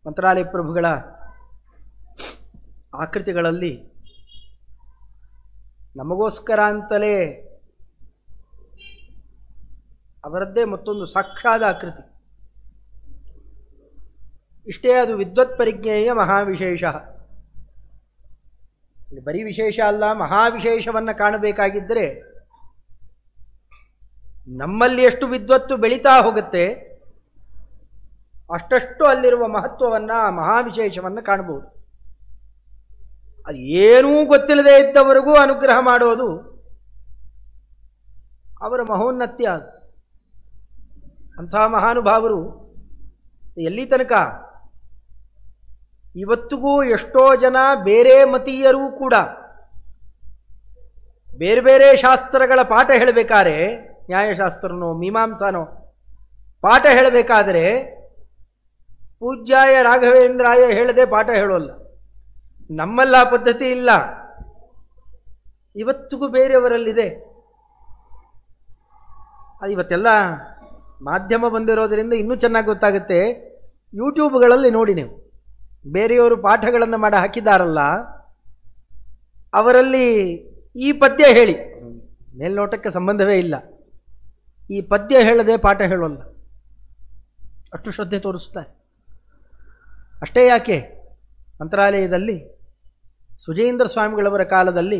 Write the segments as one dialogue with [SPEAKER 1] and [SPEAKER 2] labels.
[SPEAKER 1] ಮಂತ್ರಾಲಯ ಪ್ರಭುಗಳ ಆಕೃತಿಗಳಲ್ಲಿ ನಮಗೋಸ್ಕರ ಅಂತಲೇ ಅವರದ್ದೇ ಮತ್ತೊಂದು ಸಾಕ್ಷಾತ್ ಆಕೃತಿ. ಇಷ್ಟೇ ಅದು ವಿದ್ವತ್ ಪರಿಜ್ಞೇಯ ಮಹಾವಿಶೇಷ. ಬರೀ ವಿಶೇಷ ಅಲ್ಲ, ಮಹಾವಿಶೇಷವನ್ನು ಕಾಣಬೇಕಾಗಿದ್ದರೆ ನಮ್ಮಲ್ಲಿ ಎಷ್ಟು ವಿದ್ವತ್ತು ಬೆಳೀತಾ ಹೋಗುತ್ತೆ ಅಷ್ಟಷ್ಟು ಅಲ್ಲಿರುವ ಮಹತ್ವವನ್ನು, ಮಹಾವಿಶೇಷವನ್ನು ಕಾಣಬಹುದು. ಅದು ಏನೂ ಗೊತ್ತಿಲ್ಲದೆ ಇದ್ದವರಿಗೂ ಅನುಗ್ರಹ ಮಾಡೋದು ಅವರ ಮಹೋನ್ನತ್ಯ. ಅಂಥ ಮಹಾನುಭಾವರು ಎಲ್ಲಿ ತನಕ ಇವತ್ತಿಗೂ ಎಷ್ಟೋ ಜನ ಬೇರೆ ಮತೀಯರೂ ಕೂಡ ಬೇರೆ ಬೇರೆ ಶಾಸ್ತ್ರಗಳ ಪಾಠ ಹೇಳಬೇಕಾದ್ರೆ, ನ್ಯಾಯಶಾಸ್ತ್ರನೋ ಮೀಮಾಂಸಾನೋ ಪಾಠ ಹೇಳಬೇಕಾದರೆ ಪೂಜ್ಯಾಯ ರಾಘವೇಂದ್ರಾಯ ಹೇಳದೆ ಪಾಠ ಹೇಳೋಲ್ಲ. ನಮ್ಮಲ್ಲ ಪದ್ಧತಿ ಇಲ್ಲ, ಇವತ್ತಿಗೂ ಬೇರೆಯವರಲ್ಲಿದೆ. ಅದು ಇವತ್ತೆಲ್ಲ ಮಾಧ್ಯಮ ಬಂದಿರೋದರಿಂದ ಇನ್ನೂ ಚೆನ್ನಾಗಿ ಗೊತ್ತಾಗುತ್ತೆ. ಯೂಟ್ಯೂಬ್ಗಳಲ್ಲಿ ನೋಡಿ ನೀವು, ಬೇರೆಯವರು ಪಾಠಗಳನ್ನು ಮಾಡಿ ಹಾಕಿದ್ದಾರಲ್ಲ, ಅವರಲ್ಲಿ ಈ ಪದ್ಯ ಹೇಳಿ, ಮೇಲ್ನೋಟಕ್ಕೆ ಸಂಬಂಧವೇ ಇಲ್ಲ, ಈ ಪದ್ಯ ಹೇಳದೆ ಪಾಠ ಹೇಳೋಲ್ಲ, ಅಷ್ಟು ಶ್ರದ್ಧೆ ತೋರಿಸ್ತಾರೆ. ಅಷ್ಟೇ ಯಾಕೆ, ಮಂತ್ರಾಲಯದಲ್ಲಿ ಸುಜೇಂದ್ರ ಸ್ವಾಮಿಗಳವರ ಕಾಲದಲ್ಲಿ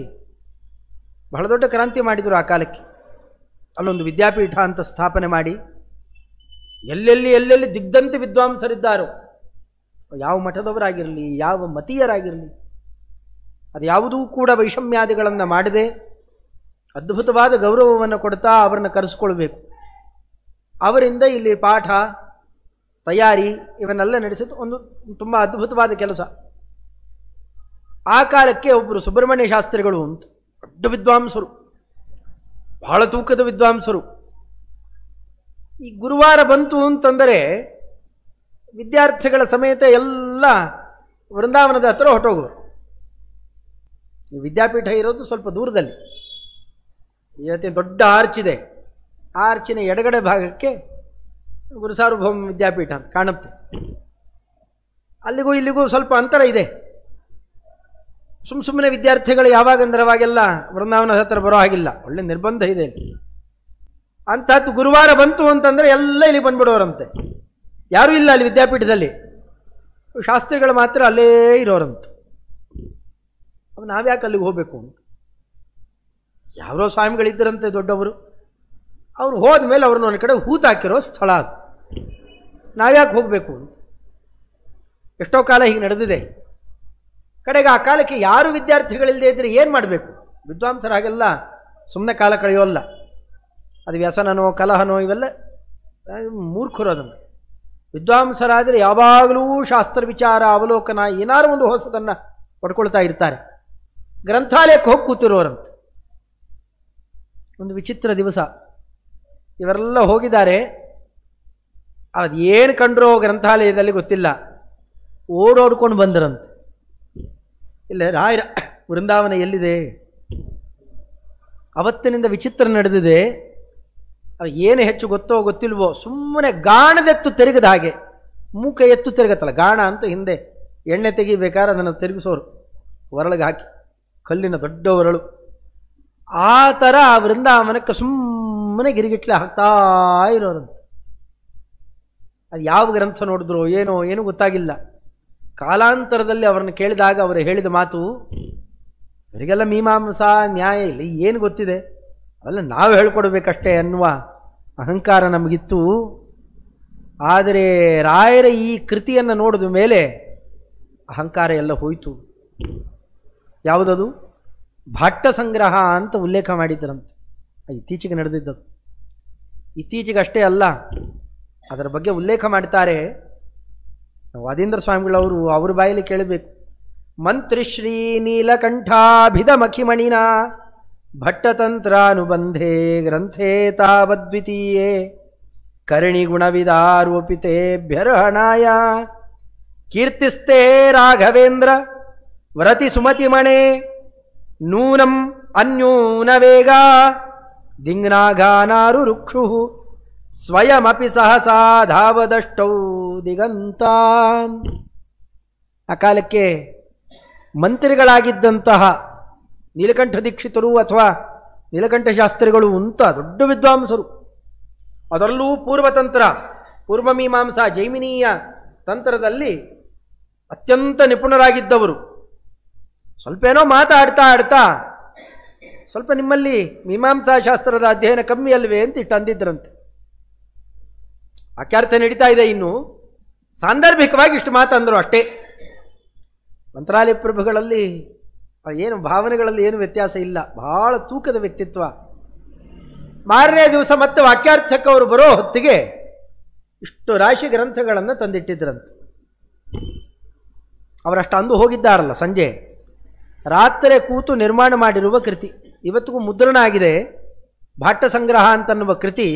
[SPEAKER 1] ಬಹಳ ದೊಡ್ಡ ಕ್ರಾಂತಿ ಮಾಡಿದರು. ಆ ಕಾಲಕ್ಕೆ ಅಲ್ಲೊಂದು ವಿದ್ಯಾಪೀಠ ಅಂತ ಸ್ಥಾಪನೆ ಮಾಡಿ ಎಲ್ಲೆಲ್ಲಿ ದಿಗ್ಧಂತ ವಿದ್ವಾಂಸರಿದ್ದಾರೋ, ಯಾವ ಮಠದವರಾಗಿರಲಿ, ಯಾವ ಮತೀಯರಾಗಿರಲಿ, ಅದು ಯಾವುದೂ ಕೂಡ ವೈಷಮ್ಯಾದಿಗಳನ್ನು ಮಾಡದೆ ಅದ್ಭುತವಾದ ಗೌರವವನ್ನು ಕೊಡ್ತಾ ಅವರನ್ನು ಕರೆಸ್ಕೊಳ್ಬೇಕು. ಅವರಿಂದ ಇಲ್ಲಿ ಪಾಠ ತಯಾರಿ ಇವನ್ನೆಲ್ಲ ನಡೆಸಿದ್ದು ಒಂದು ತುಂಬ ಅದ್ಭುತವಾದ ಕೆಲಸ. ಆ ಕಾಲಕ್ಕೆ ಒಬ್ಬರು ಸುಬ್ರಹ್ಮಣ್ಯ ಶಾಸ್ತ್ರಿಗಳು ಅಂತ ದೊಡ್ಡ ವಿದ್ವಾಂಸರು, ಬಹಳ ತೂಕದ ವಿದ್ವಾಂಸರು. ಈ ಗುರುವಾರ ಬಂತು ಅಂತಂದರೆ ವಿದ್ಯಾರ್ಥಿಗಳ ಸಮೇತ ಎಲ್ಲ ವೃಂದಾವನದ ಹತ್ರ ಹೊರಟೋಗೋರು. ಈ ವಿದ್ಯಾಪೀಠ ಇರೋದು ಸ್ವಲ್ಪ ದೂರದಲ್ಲಿ. ಇವತ್ತೆ ದೊಡ್ಡ ಆರ್ಚ್ ಇದೆ, ಆ ಆರ್ಚಿನ ಎಡಗಡೆ ಭಾಗಕ್ಕೆ ಗುರುಸಾರ್ವಭೌಮ ವಿದ್ಯಾಪೀಠ ಅಂತ ಕಾಣುತ್ತೆ. ಅಲ್ಲಿಗೂ ಇಲ್ಲಿಗೂ ಸ್ವಲ್ಪ ಅಂತರ ಇದೆ. ಸುಮ್ಮನೆ ವಿದ್ಯಾರ್ಥಿಗಳು ಯಾವಾಗಂದ್ರೆ ಅವಾಗೆಲ್ಲ ವೃಂದಾವನದ ಹತ್ರ ಬರೋ ಹಾಗಿಲ್ಲ, ಒಳ್ಳೆ ನಿರ್ಬಂಧ ಇದೆ. ಅಂಥದ್ದು ಗುರುವಾರ ಬಂತು ಅಂತಂದರೆ ಎಲ್ಲ ಇಲ್ಲಿ ಬಂದ್ಬಿಡೋರಂತೆ. ಯಾರೂ ಇಲ್ಲ ಅಲ್ಲಿ ವಿದ್ಯಾಪೀಠದಲ್ಲಿ, ಶಾಸ್ತ್ರಿಗಳು ಮಾತ್ರ ಅಲ್ಲೇ ಇರೋರಂತೆ. ನಾವ್ಯಾಕೆ ಅಲ್ಲಿಗೆ ಹೋಗಬೇಕು ಅಂತ. ಯಾರೋ ಸ್ವಾಮಿಗಳಿದ್ದರಂತೆ ದೊಡ್ಡವರು, ಅವ್ರು ಹೋದ ಮೇಲೆ ಅವ್ರನ್ನ ಒಂದು ಕಡೆ ಹೂತಾಕಿರೋ ಸ್ಥಳ ಅದು, ನಾವ್ಯಾಕೆ ಹೋಗಬೇಕು ಅಂತ. ಎಷ್ಟೋ ಕಾಲ ಹೀಗೆ ನಡೆದಿದೆ. ಕಡೆಗೆ ಆ ಕಾಲಕ್ಕೆ ಯಾರು ವಿದ್ಯಾರ್ಥಿಗಳಿಲ್ಲದೆ ಇದ್ದರೆ ಏನು ಮಾಡಬೇಕು? ವಿದ್ವಾಂಸರಾಗೆಲ್ಲ ಸುಮ್ಮನೆ ಕಾಲ ಕಳೆಯೋಲ್ಲ. ಅದು ವ್ಯಸನನೋ ಕಲಹನೋ ಇವೆಲ್ಲ ಮೂರ್ಖರು. ಅದನ್ನು ವಿದ್ವಾಂಸರಾದರೆ ಯಾವಾಗಲೂ ಶಾಸ್ತ್ರ ವಿಚಾರ ಅವಲೋಕನ ಏನಾರು ಒಂದು ಹೊಸದನ್ನು ಪಡ್ಕೊಳ್ತಾ ಇರ್ತಾರೆ. ಗ್ರಂಥಾಲಯಕ್ಕೆ ಹೋಗಿ ಕೂತಿರೋರಂತೆ. ಒಂದು ವಿಚಿತ್ರ ದಿವಸ ಇವರೆಲ್ಲ ಹೋಗಿದ್ದಾರೆ. ಅದು ಏನು ಕಂಡ್ರೋ ಗ್ರಂಥಾಲಯದಲ್ಲಿ ಗೊತ್ತಿಲ್ಲ, ಓಡೋಡ್ಕೊಂಡು ಬಂದರಂತೆ. ಇಲ್ಲ, ರಾಯರ ವೃಂದಾವನ ಎಲ್ಲಿದೆ? ಅವತ್ತಿನಿಂದ ವಿಚಿತ್ರ ನಡೆದಿದೆ. ಅದು ಏನು ಹೆಚ್ಚು ಗೊತ್ತೋ ಗೊತ್ತಿಲ್ವೋ, ಸುಮ್ಮನೆ ಗಾಣದೆತ್ತು ತಿರುಗದ ಹಾಗೆ, ಮೂಕ ಎತ್ತು ತಿರುಗತ್ತಲ್ಲ ಗಾಣ ಅಂತ, ಹಿಂದೆ ಎಣ್ಣೆ ತೆಗಿಬೇಕಾದ್ರೆ ಅದನ್ನು ತಿರುಗಿಸೋರು ಒರಳಿಗೆ ಹಾಕಿ, ಕಲ್ಲಿನ ದೊಡ್ಡ ಒರಳು. ಆ ಥರ ಆ ವೃಂದಾವನಕ್ಕೆ ಸುಮ್ಮನೆ ಗಿರಿಗಿಟ್ಲೆ ಹಾಕ್ತಾ ಇರೋರಂತೆ. ಅದು ಯಾವ ಗ್ರಂಥ ನೋಡಿದ್ರು ಏನೂ ಗೊತ್ತಾಗಿಲ್ಲ. ಕಾಲಾಂತರದಲ್ಲಿ ಅವರನ್ನು ಕೇಳಿದಾಗ ಅವರು ಹೇಳಿದ ಮಾತು, ಇವರಿಗೆಲ್ಲ ಮೀಮಾಂಸಾ ನ್ಯಾಯ ಇಲ್ಲ, ಏನು ಗೊತ್ತಿದೆ, ಅವೆಲ್ಲ ನಾವು ಹೇಳ್ಕೊಡ್ಬೇಕಷ್ಟೇ ಅನ್ನುವ ಅಹಂಕಾರ ನಮಗಿತ್ತು. ಆದರೆ ರಾಯರ ಈ ಕೃತಿಯನ್ನು ನೋಡಿದ ಮೇಲೆ ಅಹಂಕಾರ ಎಲ್ಲ ಹೋಯಿತು. ಯಾವುದದು? ಭಾಟ್ಟ ಸಂಗ್ರಹ ಅಂತ ಉಲ್ಲೇಖ ಮಾಡಿದ್ದರಂತೆ. ಇತ್ತೀಚೆಗೆ ನಡೆದಿದ್ದದು. ಇತ್ತೀಚೆಗೆ ಅಷ್ಟೇ ಅಲ್ಲ, ಅದರ ಬಗ್ಗೆ ಉಲ್ಲೇಖ ಮಾಡ್ತಾರೆ. ವಾದೀಂದ್ರ ಸ್ವಾಮಿಗಳವರು ಅವ್ರ ಬಾಯಲ್ಲಿ ಕೇಳಬೇಕು. ಮಂತ್ರಿಶ್ರೀ ನೀಲಕಂಠಾಭಿಧಮಖಿಮಣಿನ ಭಟ್ಟತಂತ್ರಾನುಬಂಧೆ ಗ್ರಂಥೇ ತಾವದ್ವಿತೀಯೇ ಕರ್ಣಿಗುಣವಿದಾರೋಪಿತೇಭ್ಯರ್ಹಣಾಯ ಕೀರ್ತಿಸ್ತೆ ರಾಘವೇಂದ್ರ ವ್ರತಿ ಸುಮತಿಮಣೆ ನೂನಂ ಅನ್ಯೂನ ವೇಗ ದಿಂಗ್ನಾಘಾನಾರು ರುಕ್ಷು ಸ್ವಯಮಪಿ ಸಹಸಾ ಧಾವದಷ್ಟೌ ದಿಗಂತಾನ್. ಆ ಕಾಲಕ್ಕೆ ಮಂತ್ರಿಗಳಾಗಿದ್ದಂತಹ ನೀಲಕಂಠ ದೀಕ್ಷಿತರು ಅಥವಾ ನೀಲಕಂಠ ಶಾಸ್ತ್ರಿಗಳು ಅಂತ ದೊಡ್ಡ ವಿದ್ವಾಂಸರು, ಅದರಲ್ಲೂ ಪೂರ್ವತಂತ್ರ, ಪೂರ್ವಮೀಮಾಂಸಾ ಜೈಮಿನೀಯ ತಂತ್ರದಲ್ಲಿ ಅತ್ಯಂತ ನಿಪುಣರಾಗಿದ್ದವರು. ಸ್ವಲ್ಪ ಏನೋ ಮಾತಾಡ್ತಾ ಆಡ್ತಾ ಸ್ವಲ್ಪ ನಿಮ್ಮಲ್ಲಿ ಮೀಮಾಂಸಾ ಶಾಸ್ತ್ರದ ಅಧ್ಯಯನ ಕಮ್ಮಿ ಅಲ್ವೇ ಅಂತ ಇಟ್ಟು ಅಂದಿದ್ರಂತೆ. ವಾಕ್ಯಾರ್ಥ ನಡೀತಾ ಇದೆ. ಇನ್ನು ಸಾಂದರ್ಭಿಕವಾಗಿ ಇಷ್ಟು ಮಾತಂದರು ಅಷ್ಟೇ. ಮಂತ್ರಾಲಯ ಪ್ರಭುಗಳಲ್ಲಿ ಏನು ಭಾವನೆಗಳಲ್ಲಿ ಏನು ವ್ಯತ್ಯಾಸ ಇಲ್ಲ, ಬಹಳ ತೂಕದ ವ್ಯಕ್ತಿತ್ವ. ಮಾರನೇ ದಿವಸ ಮತ್ತೆ ವಾಕ್ಯಾರ್ಥಕ್ಕೆ ಅವರು ಬರೋ ಹೊತ್ತಿಗೆ ಇಷ್ಟು ರಾಶಿ ಗ್ರಂಥಗಳನ್ನು ತಂದಿಟ್ಟಿದ್ರಂತೆ. ಅವರಷ್ಟು ಅಂದು ಹೋಗಿದ್ದಾರಲ್ಲ, ಸಂಜೆ ರಾತ್ರಿ ಕೂತು ನಿರ್ಮಾಣ ಮಾಡಿರುವ ಕೃತಿ ಇವತ್ತಿಗೂ ಮುದ್ರಣ ಆಗಿದೆ. ಭಾಟ್ಟ ಸಂಗ್ರಹ ಅಂತನ್ನುವ ಕೃತಿ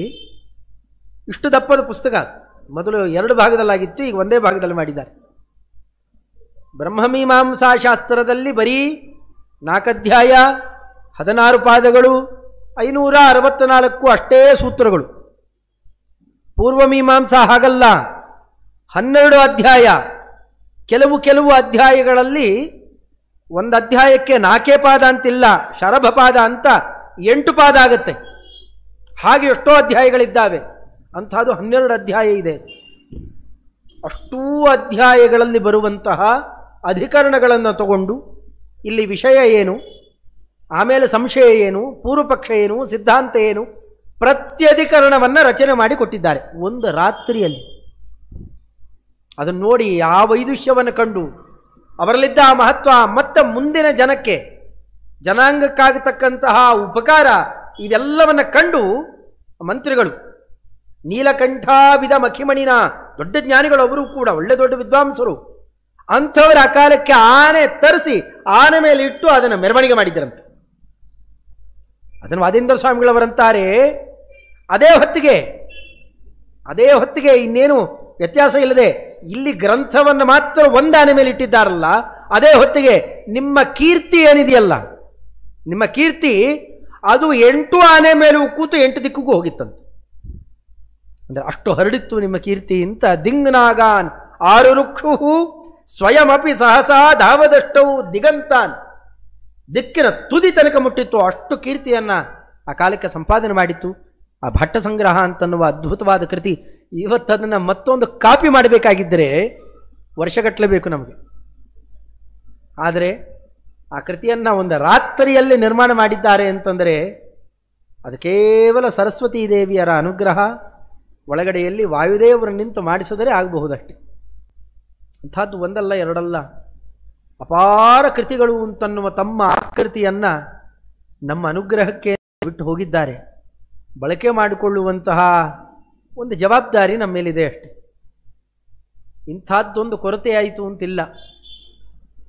[SPEAKER 1] ಇಷ್ಟು ದಪ್ಪದ ಪುಸ್ತಕ. ಮೊದಲು 2 ಭಾಗದಲ್ಲಾಗಿತ್ತು, ಈಗ ಒಂದೇ ಭಾಗದಲ್ಲಿ ಮಾಡಿದ್ದಾರೆ. ಬ್ರಹ್ಮಮೀಮಾಂಸಾ ಶಾಸ್ತ್ರದಲ್ಲಿ ಬರೀ 4 ಅಧ್ಯಾಯ, 16 ಪಾದಗಳು, 564 ಅಷ್ಟೇ ಸೂತ್ರಗಳು. ಪೂರ್ವಮೀಮಾಂಸಾ ಹಾಗಲ್ಲ, 12 ಅಧ್ಯಾಯ. ಕೆಲವು ಅಧ್ಯಾಯಗಳಲ್ಲಿ ಒಂದು ಅಧ್ಯಾಯಕ್ಕೆ 4 ಪಾದ ಅಂತಿಲ್ಲ, ಶರಭ ಪಾದ ಅಂತ 8 ಪಾದ ಆಗುತ್ತೆ. ಹಾಗೆ ಎಷ್ಟೋ ಅಧ್ಯಾಯಗಳಿದ್ದಾವೆ. ಅಂಥದ್ದು 12 ಅಧ್ಯಾಯ ಇದೆ. ಅಷ್ಟೂ ಅಧ್ಯಾಯಗಳಲ್ಲಿ ಬರುವಂತಹ ಅಧಿಕರಣಗಳನ್ನು ತಗೊಂಡು ಇಲ್ಲಿ ವಿಷಯ ಏನು, ಆಮೇಲೆ ಸಂಶಯ ಏನು, ಪೂರ್ವಪಕ್ಷ ಏನು, ಸಿದ್ಧಾಂತ ಏನು, ಪ್ರತ್ಯಧಿಕರಣವನ್ನು ರಚನೆ ಮಾಡಿ ಕೊಟ್ಟಿದ್ದಾರೆ ಒಂದು ರಾತ್ರಿಯಲ್ಲಿ. ಅದನ್ನು ನೋಡಿ ಆ ವೈದುಷ್ಯವನ್ನು ಕಂಡು ಅವರಲ್ಲಿದ್ದ ಆ ಮಹತ್ವ ಮತ್ತು ಮುಂದಿನ ಜನಕ್ಕೆ ಜನಾಂಗಕ್ಕಾಗತಕ್ಕಂತಹ ಉಪಕಾರ ಇವೆಲ್ಲವನ್ನ ಕಂಡು ಮಂತ್ರಿಗಳು ನೀಲಕಂಠಾವಿದ ಮಖಿಮಣಿನ ದೊಡ್ಡ ಜ್ಞಾನಿಗಳು, ಅವರು ಕೂಡ ಒಳ್ಳೆ ದೊಡ್ಡ ವಿದ್ವಾಂಸರು, ಅಂಥವರ ಆ ಕಾಲಕ್ಕೆ ಆನೆ ತರಿಸಿ ಆನೆ ಮೇಲೆ ಇಟ್ಟು ಅದನ್ನು ಮೆರವಣಿಗೆ ಮಾಡಿದ್ದರಂತೆ. ಅದನ್ನು ವಾದೀಂದ್ರ ಸ್ವಾಮಿಗಳವರಂತಾರೆ, ಅದೇ ಹೊತ್ತಿಗೆ ಇನ್ನೇನು ವ್ಯತ್ಯಾಸ ಇಲ್ಲದೆ ಇಲ್ಲಿ ಗ್ರಂಥವನ್ನು ಮಾತ್ರ ಒಂದು ಆನೆ ಮೇಲೆ ಇಟ್ಟಿದ್ದಾರಲ್ಲ, ಅದೇ ಹೊತ್ತಿಗೆ ನಿಮ್ಮ ಕೀರ್ತಿ ಏನಿದೆಯಲ್ಲ, ನಿಮ್ಮ ಕೀರ್ತಿ ಅದು 8 ಆನೆ ಮೇಲೂ ಕೂತು 8 ದಿಕ್ಕಿಗೂ ಹೋಗಿತ್ತಂತೆ. ಅಂದರೆ ಅಷ್ಟು ಹರಡಿತ್ತು ನಿಮ್ಮ ಕೀರ್ತಿ ಅಂತ. ದಿಂಗ್ನಾಗಾನ್ 6 ರುಕ್ಷು ಸ್ವಯಮಪಿ ಸಹಸಾ ಧಾವದಷ್ಟವು ದಿಗಂತಾನ್, ದಿಕ್ಕಿನ ತುದಿ ತನಕ ಮುಟ್ಟಿತ್ತು. ಅಷ್ಟು ಕೀರ್ತಿಯನ್ನ ಆ ಕಾಲಕ್ಕೆ ಸಂಪಾದನೆ ಮಾಡಿತ್ತು ಆ ಭಟ್ಟ ಸಂಗ್ರಹ ಅಂತನ್ನುವ ಅದ್ಭುತವಾದ ಕೃತಿ. ಇವತ್ತು ಅದನ್ನು ಮತ್ತೊಂದು ಕಾಪಿ ಮಾಡಬೇಕಾಗಿದ್ದರೆ ವರ್ಷಗಟ್ಟಲೆ ಬೇಕು ನಮಗೆ. ಆದರೆ ಆ ಕೃತಿಯನ್ನು ಒಂದು ರಾತ್ರಿಯಲ್ಲಿ ನಿರ್ಮಾಣ ಮಾಡಿದ್ದಾರೆ ಅಂತಂದರೆ ಅದು ಕೇವಲ ಸರಸ್ವತೀ ದೇವಿಯರ ಅನುಗ್ರಹ, ಒಳಗಡೆಯಲ್ಲಿ ವಾಯುದೇವರು ನಿಂತು ಮಾಡಿಸಿದರೆ ಆಗಬಹುದಷ್ಟೆ. ಅಂಥದ್ದು ಒಂದಲ್ಲ ಎರಡಲ್ಲ, ಅಪಾರ ಕೃತಿಗಳು ಅಂತನ್ನುವ ತಮ್ಮ ಆಕೃತಿಯನ್ನು ನಮ್ಮ ಅನುಗ್ರಹಕ್ಕೆ ಬಿಟ್ಟು ಹೋಗಿದ್ದಾರೆ. ಬಳಕೆ ಮಾಡಿಕೊಳ್ಳುವಂತಹ ಒಂದು ಜವಾಬ್ದಾರಿ ನಮ್ಮ ಮೇಲಿದೆ ಅಷ್ಟೆ. ಇಂಥದ್ದೊಂದು ಕೊರತೆ ಆಯಿತು ಅಂತಿಲ್ಲ.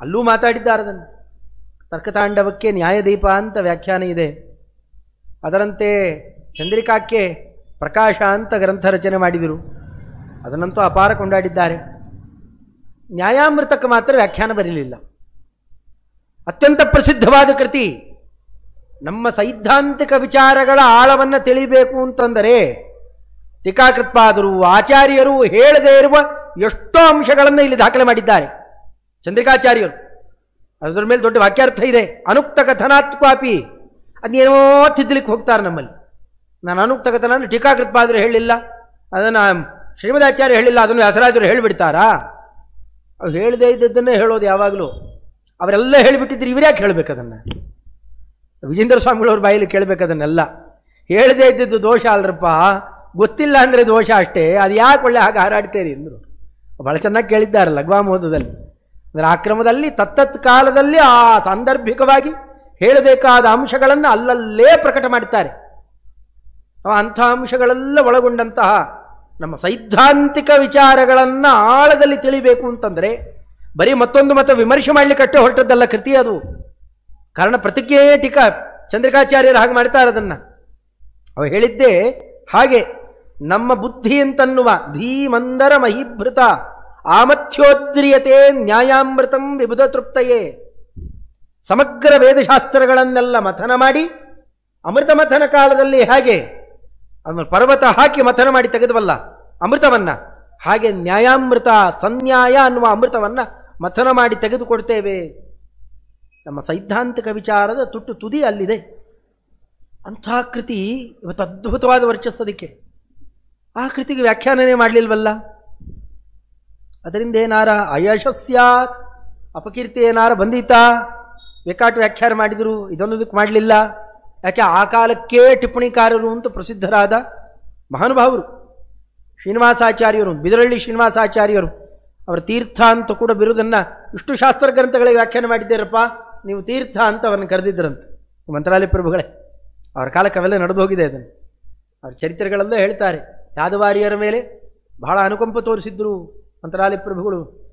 [SPEAKER 1] ಅಲ್ಲೂ ಮಾತಾಡಿದ್ದಾರೆ ಅದನ್ನು. ತರ್ಕತಾಂಡವಕ್ಕೆ ನ್ಯಾಯದೀಪ ಅಂತ ವ್ಯಾಖ್ಯಾನ ಇದೆ. ಅದರಂತೆ ಚಂದ್ರಿಕಾಕ್ಕೆ ಪ್ರಕಾಶ ಅಂತ ಗ್ರಂಥ ರಚನೆ ಮಾಡಿದರು. ಅದನ್ನಂತೂ ಅಪಾರ ಕೊಂಡಾಡಿದ್ದಾರೆ. ನ್ಯಾಯಾಮೃತಕ್ಕೆ ಮಾತ್ರ ವ್ಯಾಖ್ಯಾನ ಬರಲಿಲ್ಲ. ಅತ್ಯಂತ ಪ್ರಸಿದ್ಧವಾದ ಕೃತಿ. ನಮ್ಮ ಸೈದ್ಧಾಂತಿಕ ವಿಚಾರಗಳ ಆಳವನ್ನು ತಿಳಿಬೇಕು ಅಂತಂದರೆ ಟೀಕಾಕೃತ್ಪಾದರು ಆಚಾರ್ಯರು ಹೇಳದೇ ಇರುವ ಎಷ್ಟೋ ಅಂಶಗಳನ್ನು ಇಲ್ಲಿ ದಾಖಲೆ ಮಾಡಿದ್ದಾರೆ ಚಂದ್ರಿಕಾಚಾರ್ಯರು. ಅದರ ಮೇಲೆ ದೊಡ್ಡ ವಾಕ್ಯಾರ್ಥ ಇದೆ. ಅನುಕ್ತ ಕಥನಾತ್ವಾಪಿ, ಅದನ್ನೇನೋ ತಿದ್ದಲಿಕ್ಕೆ ಹೋಗ್ತಾರೆ ನಮ್ಮಲ್ಲಿ. ನಾನು ಅನುಕ್ತ ಕಥನ ಅಂದರೆ ಟೀಕಾಕೃತ್ಪಾದರು ಹೇಳಿಲ್ಲ, ಅದನ್ನು ಶ್ರೀಮದಾಚಾರ್ಯ ಹೇಳಿಲ್ಲ, ಅದನ್ನು ವ್ಯಾಸರಾಜರು ಹೇಳಿಬಿಡ್ತಾರಾ? ಅವ್ರು ಹೇಳದೇ ಇದ್ದದ್ದನ್ನೇ ಹೇಳೋದು ಯಾವಾಗಲೂ. ಅವರೆಲ್ಲ ಹೇಳಿಬಿಟ್ಟಿದ್ರೆ ಇವರ್ಯಾಕೆ ಹೇಳಬೇಕು ಅದನ್ನು? ವಿಜೇಂದ್ರ ಸ್ವಾಮಿಗಳವ್ರ ಬಾಯಲ್ಲಿ ಕೇಳಬೇಕದನ್ನೆಲ್ಲ. ಹೇಳದೇ ಇದ್ದಿದ್ದು ದೋಷ ಅಲ್ರಪ್ಪ, ಗೊತ್ತಿಲ್ಲ ಅಂದರೆ ದೋಷ ಅಷ್ಟೇ. ಅದು ಯಾಕೆ ಒಳ್ಳೆ ಹಾಗೆ ಹಾರಾಡ್ತೇರಿ ಅಂದರು. ಭಾಳ ಚೆನ್ನಾಗಿ ಕೇಳಿದ್ದಾರೆ ಲಘ್ವಾಮೋದದಲ್ಲಿ. ಅಂದರೆ ಆ ಕ್ರಮದಲ್ಲಿ ತತ್ತತ್ ಕಾಲದಲ್ಲಿ ಆ ಸಾಂದರ್ಭಿಕವಾಗಿ ಹೇಳಬೇಕಾದ ಅಂಶಗಳನ್ನು ಅಲ್ಲಲ್ಲೇ ಪ್ರಕಟ ಮಾಡ್ತಾರೆ. ಅಂಥ ಅಂಶಗಳೆಲ್ಲ ಒಳಗೊಂಡಂತಹ ನಮ್ಮ ಸೈದ್ಧಾಂತಿಕ ವಿಚಾರಗಳನ್ನು ಆಳದಲ್ಲಿ ತಿಳಿಬೇಕು ಅಂತಂದರೆ ಬರೀ ಮತ್ತೊಂದು ಮತ ವಿಮರ್ಶೆ ಮಾಡಲಿಕ್ಕೆ ಹೊರಟದ್ದಲ್ಲ ಕೃತಿ ಅದು. ಕಾರಣ ಪ್ರತಿಜ್ಞೆ ಟೀಕಾ ಚಂದ್ರಿಕಾಚಾರ್ಯರು ಹಾಗೆ ಮಾಡ್ತಾರೆ ಅದನ್ನು. ಅವು ಹೇಳಿದ್ದೇ ಹಾಗೆ. ನಮ್ಮ ಬುದ್ಧಿ ಅಂತನ್ನುವ ಧೀಮಂದರ ಮಹಿಭೃತ ಆಮಥ್ಯೋದ್ರಿಯತೆ ನ್ಯಾಯಾಮೃತಂ ವಿಬುಧ ತೃಪ್ತಯೇ. ಸಮಗ್ರ ವೇದಶಾಸ್ತ್ರಗಳನ್ನೆಲ್ಲ ಮಥನ ಮಾಡಿ ಅಮೃತ ಮಥನ ಕಾಲದಲ್ಲಿ ಹಾಗೆ ಆಮೇಲೆ ಪರ್ವತ ಹಾಕಿ ಮಥನ ಮಾಡಿ ತೆಗೆದವಲ್ಲ ಅಮೃತವನ್ನ, ಹಾಗೆ ನ್ಯಾಯಾಮೃತ ಸನ್ಯಾಯ ಅನ್ನುವ ಅಮೃತವನ್ನ ಮಥನ ಮಾಡಿ ತೆಗೆದುಕೊಡ್ತೇವೆ. ನಮ್ಮ ಸೈದ್ಧಾಂತಿಕ ವಿಚಾರದ ತುದಿ ಅಲ್ಲಿದೆ. ಅಂಥ ಕೃತಿ ಇವತ್ತು ಅದ್ಭುತವಾದ ವರ್ಚಸ್ಸದಕ್ಕೆ. ಆ ಕೃತಿಗೆ ವ್ಯಾಖ್ಯಾನನೇ ಮಾಡಲಿಲ್ವಲ್ಲ. ಅದರಿಂದ ಏನಾರ ಅಯಶಸ್ಯಾತ್, ಅಪಕೀರ್ತಿ ಏನಾರ ಬಂದೀತಾ? ಬೇಕಾಟು ವ್ಯಾಖ್ಯಾನ ಮಾಡಿದರು, ಇದೊಂದಕ್ಕೆ ಮಾಡಲಿಲ್ಲ. ಯಾಕೆ? ಆ ಕಾಲಕ್ಕೇ ಟಿಪ್ಪಣಿಕಾರರು ಅಂತ ಪ್ರಸಿದ್ಧರಾದ ಮಹಾನುಭಾವರು ಶ್ರೀನಿವಾಸಾಚಾರ್ಯರು, ಬಿದರಳ್ಳಿ ಶ್ರೀನಿವಾಸಾಚಾರ್ಯರು. ಅವರ ತೀರ್ಥ ಅಂತ ಕೂಡ ಬಿರುದನ್ನು ಇಷ್ಟು ಶಾಸ್ತ್ರ ಗ್ರಂಥಗಳಿಗೆ ವ್ಯಾಖ್ಯಾನ ಮಾಡಿದ್ದೀರಪ್ಪ, ನೀವು ತೀರ್ಥ ಅಂತ ಅವರನ್ನು ಕರೆದಿದ್ದರಂತೆ ಮಂತ್ರಾಲಯ ಪ್ರಭುಗಳೇ. ಅವರ ಕಾಲಕ್ಕೆ ಅವೆಲ್ಲ ನಡೆದು ಹೋಗಿದೆ. ಅದನ್ನು ಅವ್ರ ಚರಿತ್ರೆಗಳೆಲ್ಲ ಹೇಳ್ತಾರೆ. ಯಾದವಾರಿಯರ ಮೇಲೆ ಬಹಳ ಅನುಕಂಪ ತೋರಿಸಿದ್ರು ಮಂತ್ರಾಲಯ ಪ್ರಭುಗಳು.